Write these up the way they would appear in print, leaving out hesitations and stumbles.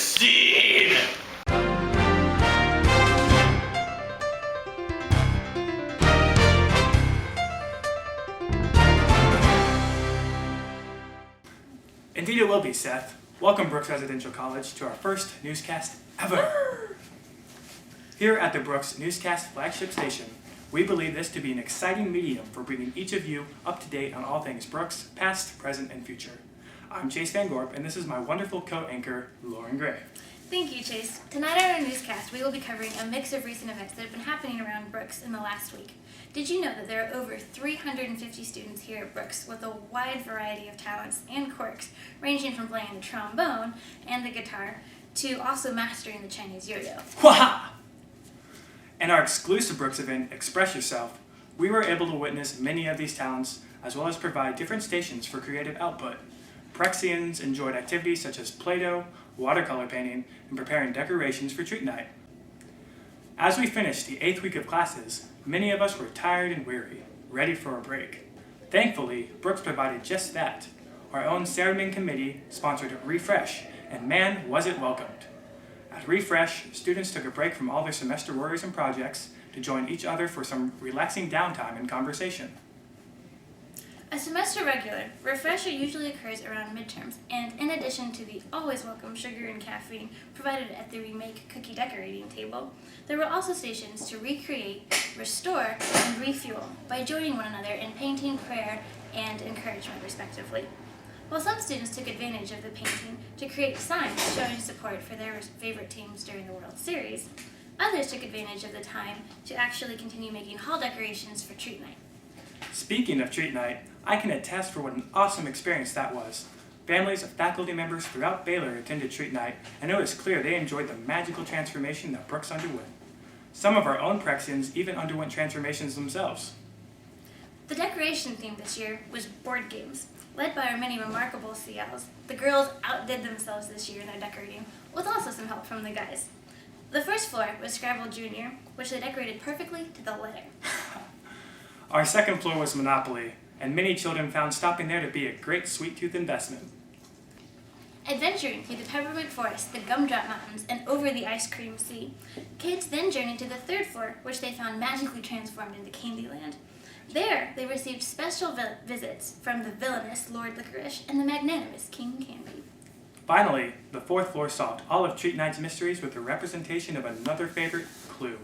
Christine! Indeed it will be, Seth. Welcome, Brooks Residential College, to our first newscast ever. Here at the Brooks Newscast flagship station, we believe this to be an exciting medium for bringing each of you up to date on all things Brooks, past, present, and future. I'm Chase Van Gorp, and this is my wonderful co-anchor, Lauren Gray. Thank you, Chase. Tonight on our newscast, we will be covering a mix of recent events that have been happening around Brooks in the last week. Did you know that there are over 350 students here at Brooks with a wide variety of talents and quirks, ranging from playing the trombone and the guitar to also mastering the Chinese yo-yo? Waha! In our exclusive Brooks event, Express Yourself, we were able to witness many of these talents, as well as provide different stations for creative output. Brexians enjoyed activities such as Play-Doh, watercolor painting, and preparing decorations for treat night. As we finished the 8th week of classes, many of us were tired and weary, ready for a break. Thankfully, Brooks provided just that. Our own Cereman committee sponsored Refresh, and man, was it welcomed. At Refresh, students took a break from all their semester worries and projects to join each other for some relaxing downtime and conversation. A semester regular, Refresher usually occurs around midterms, and in addition to the always welcome sugar and caffeine provided at the Remake cookie decorating table, there were also stations to recreate, restore, and refuel by joining one another in painting, prayer, and encouragement, respectively. While some students took advantage of the painting to create signs showing support for their favorite teams during the World Series, others took advantage of the time to actually continue making hall decorations for treat night. Speaking of treat night, I can attest for what an awesome experience that was. Families of faculty members throughout Baylor attended treat night, and it was clear they enjoyed the magical transformation that Brooks underwent. Some of our own Prexians even underwent transformations themselves. The decoration theme this year was board games. Led by our many remarkable CLs, the girls outdid themselves this year in their decorating, with also some help from the guys. The first floor was Scrabble Junior, which they decorated perfectly to the letter. Our second floor was Monopoly, and many children found stopping there to be a great sweet tooth investment. Adventuring through the peppermint forest, the gumdrop mountains, and over the ice cream sea, kids then journeyed to the third floor, which they found magically transformed into Candyland. There, they received special visits from the villainous Lord Licorice and the magnanimous King Candy. Finally, the fourth floor solved all of treat night's mysteries with a representation of another favorite, Clue.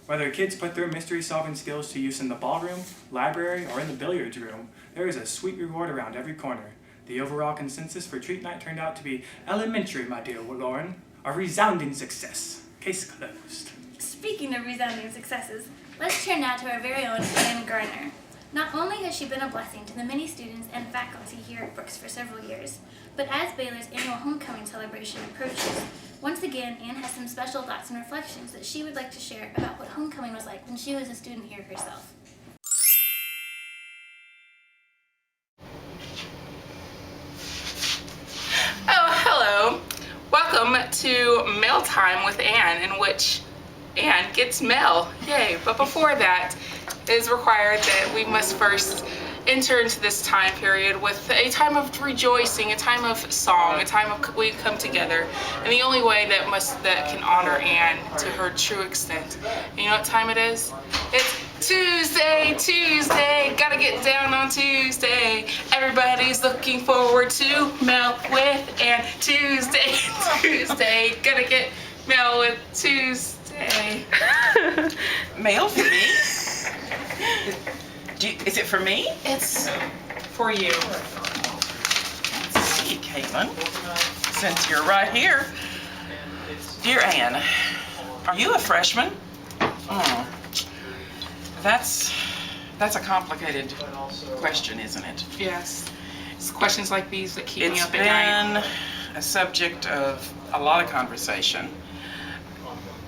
Whether kids put their mystery-solving skills to use in the ballroom, library, or in the billiards room, there is a sweet reward around every corner. The overall consensus for treat night turned out to be elementary, my dear Lauren. A resounding success. Case closed. Speaking of resounding successes, let's turn now to our very own Ann Garner. Not only has she been a blessing to the many students and faculty here at Brooks for several years, but as Baylor's annual homecoming celebration approaches, once again, Ann has some special thoughts and reflections that she would like to share about what homecoming was like when she was a student here herself. Oh, hello. Welcome to Mail Time with Ann, in which Ann gets mail. Yay. But before that, it is required that we must first enter into this time period with a time of rejoicing, a time of song, a time of we come together. And the only way that can honor Ann to her true extent. And you know what time it is? It's Tuesday, gotta get down on Tuesday. Everybody's looking forward to Mail with Ann. Tuesday, gotta get mail with Tuesday. Mail for me? Is it for me? It's for you. Let's see, Caitlin, since you're right here. Dear Ann, are you a freshman? That's a complicated question, isn't it? Yes. It's questions like these that keep me up at night. It's been a subject of a lot of conversation.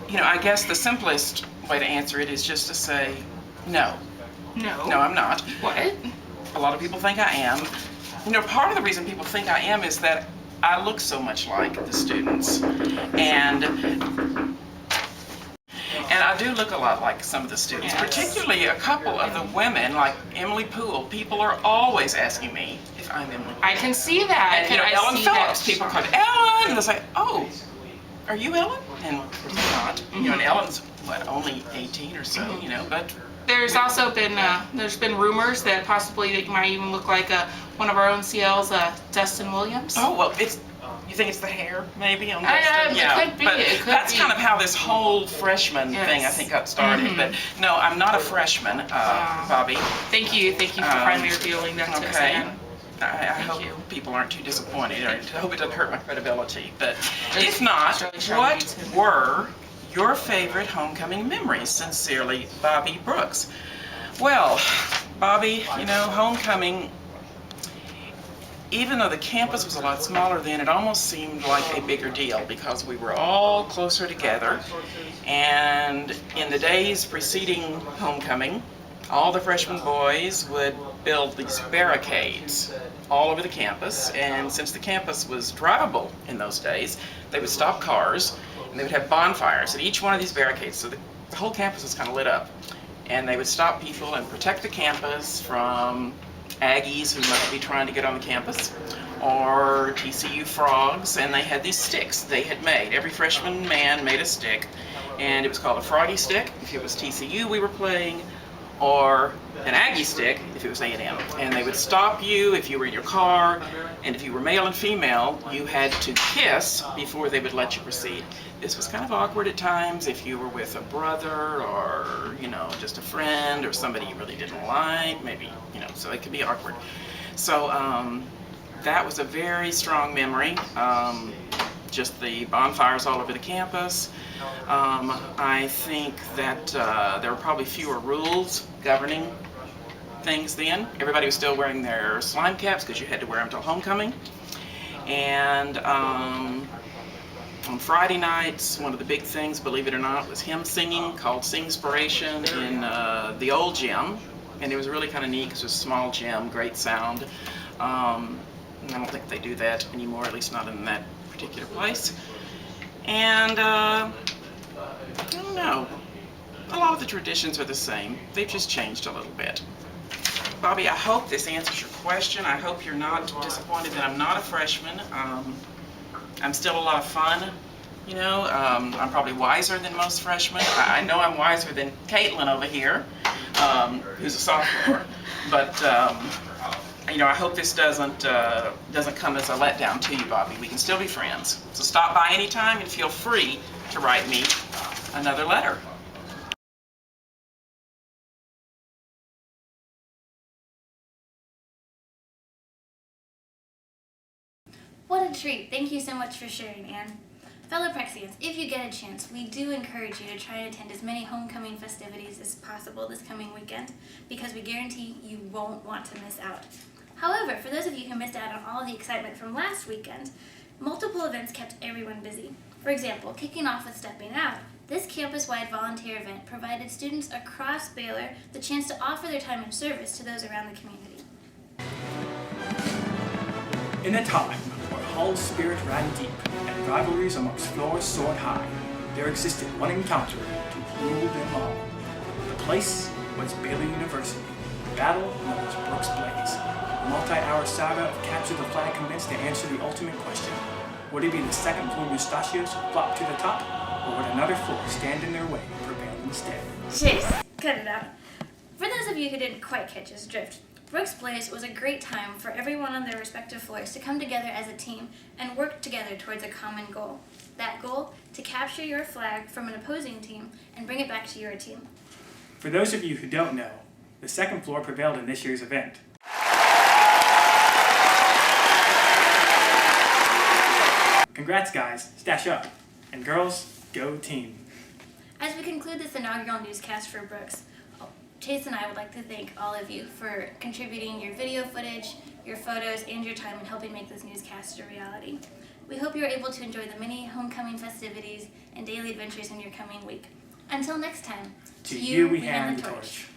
You know, I guess the simplest way to answer it is just to say no. No. No, I'm not. What? A lot of people think I am. You know, part of the reason people think I am is that I look so much like the students. And I do look a lot like some of the students, Yes. particularly a couple of the women, like Emily Poole. People are always asking me if I'm Emily Poole. I can see that. And, you know, I Ellen see Phillips, that. people call it Ellen, and they'll say, oh, are you Ellen? And of course I'm not. You know, and Ellen's, what, only 18 or so, you know, but There's also been there's been rumors that possibly that you might even look like one of our own CLs, Dustin Williams. oh, well, you think it's the hair, maybe, on It Dustin? could be, But it could that's be. kind of how this whole freshman Yes. thing, I think, got started. But no, I'm not a freshman, Bobby. Thank you for finally revealing that to us, Okay. Ann. I hope you. people aren't too disappointed. I hope it doesn't hurt my credibility. But It's if not, really showing you what too. were your favorite homecoming memories? Sincerely, Bobby Brooks. Well, Bobby, you know, homecoming, even though the campus was a lot smaller then, it almost seemed like a bigger deal because we were all closer together. And in the days preceding homecoming, all the freshman boys would build these barricades all over the campus. And since the campus was drivable in those days, they would stop cars and they would have bonfires at each one of these barricades. So the whole campus was kind of lit up. And they would stop people and protect the campus from Aggies who might be trying to get on the campus, or TCU frogs, and they had these sticks they had made. Every freshman man made a stick, and it was called a froggy stick if it was TCU we were playing, or an Aggie stick if it was A&M. And they would stop you if you were in your car, and if you were male and female, you had to kiss before they would let you proceed. This was kind of awkward at times if you were with a brother or, you know, just a friend or somebody you really didn't like, maybe, you know, so it could be awkward. So that was a very strong memory. Just the bonfires all over the campus. I think that there were probably fewer rules governing things then. Everybody was still wearing their slime caps because you had to wear them until homecoming. And on Friday nights, one of the big things, believe it or not, was hymn singing called Singspiration in the old gym. And it was really kind of neat because it was a small gym, great sound. I don't think they do that anymore, at least not in that particular place. And I don't know, a lot of the traditions are the same. They've just changed a little bit. Bobby, I hope this answers your question. I hope you're not disappointed that I'm not a freshman. I'm still a lot of fun, you know. I'm probably wiser than most freshmen. I know I'm wiser than Caitlin over here, who's a sophomore. But you know, I hope this doesn't come as a letdown to you, Bobby. We can still be friends. So stop by anytime and feel free to write me another letter. What a treat. Thank you so much for sharing, Anne. Fellow Prexians, if you get a chance, we do encourage you to try and attend as many homecoming festivities as possible this coming weekend, because we guarantee you won't want to miss out. However, for those of you who missed out on all the excitement from last weekend, multiple events kept everyone busy. For example, kicking off with Stepping Out, this campus-wide volunteer event provided students across Baylor the chance to offer their time of service to those around the community. In a time where Hull's spirit ran deep and rivalries amongst floors soared high, there existed one encounter to rule them all. The place was Baylor University, the battle known as Brooks Blaze. A multi-hour saga of capture the flag commenced to answer the ultimate question. Would it be the second floor mustachios flop to the top, or would another floor stand in their way and prevail instead? Chase, cut it out. For those of you who didn't quite catch his drift, Brooks Blaze was a great time for everyone on their respective floors to come together as a team and work together towards a common goal. That goal, to capture your flag from an opposing team and bring it back to your team. For those of you who don't know, the second floor prevailed in this year's event. Congrats guys, stash up. And girls, go team. As we conclude this inaugural newscast for Brooks, Chase and I would like to thank all of you for contributing your video footage, your photos, and your time in helping make this newscast a reality. We hope you're able to enjoy the many homecoming festivities and daily adventures in your coming week. Until next time, To you we hand the torch.